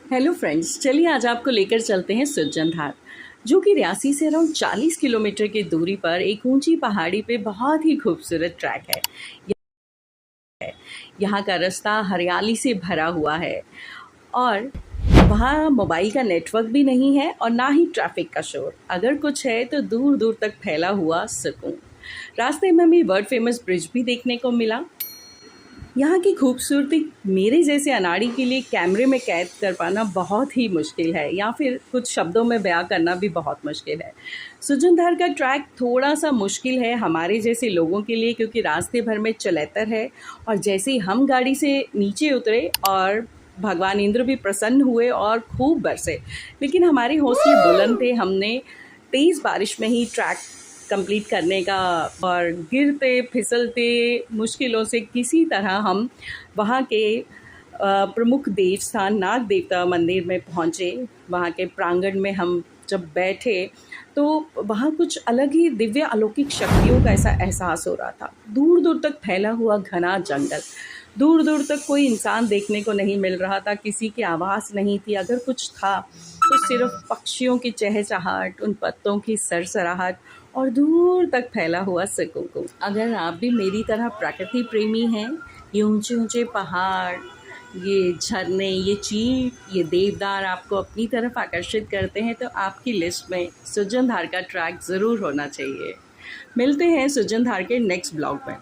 Hello friends, चलिए आज आपको लेकर चलते हैं सुरजनधार, जो कि रियासी से अराउंड 40 किलोमीटर की दूरी पर एक ऊंची पहाड़ी पे बहुत ही खूबसूरत ट्रैक है। यहाँ का रास्ता हरियाली से भरा हुआ है और वहाँ मोबाइल का नेटवर्क भी नहीं है और ना ही ट्रैफिक का शोर। अगर कुछ है तो दूर दूर तक फैला हुआ सुकून। रास्ते में हमें वर्ल्ड फेमस ब्रिज भी देखने को मिला। यहाँ की खूबसूरती मेरे जैसे अनाड़ी के लिए कैमरे में कैद कर पाना बहुत ही मुश्किल है, या फिर कुछ शब्दों में बयां करना भी बहुत मुश्किल है। सुरजनधार का ट्रैक थोड़ा सा मुश्किल है हमारे जैसे लोगों के लिए, क्योंकि रास्ते भर में चलैतर है। और जैसे ही हम गाड़ी से नीचे उतरे और भगवान इंद्र भी प्रसन्न हुए और खूब बरसे, लेकिन हमारे हौसले बुलंद थे। हमने तेज़ बारिश में ही ट्रैक कंप्लीट करने का, और गिरते फिसलते मुश्किलों से किसी तरह हम वहाँ के प्रमुख देव स्थान नाग देवता मंदिर में पहुँचे। वहाँ के प्रांगण में हम जब बैठे तो वहाँ कुछ अलग ही दिव्य अलौकिक शक्तियों का ऐसा एहसास हो रहा था। दूर दूर तक फैला हुआ घना जंगल, दूर दूर तक कोई इंसान देखने को नहीं मिल रहा था, किसी की आवाज़ नहीं थी। अगर कुछ था तो सिर्फ पक्षियों की चहचहाहट, उन पत्तों की सरसराहट और दूर तक फैला हुआ सुकून। अगर आप भी मेरी तरह प्रकृति प्रेमी हैं, ये ऊंचे ऊंचे पहाड़, ये झरने, ये चीड़, ये देवदार आपको अपनी तरफ आकर्षित करते हैं, तो आपकी लिस्ट में सुरजनधार का ट्रैक ज़रूर होना चाहिए। मिलते हैं सुरजनधार के नेक्स्ट ब्लॉग में।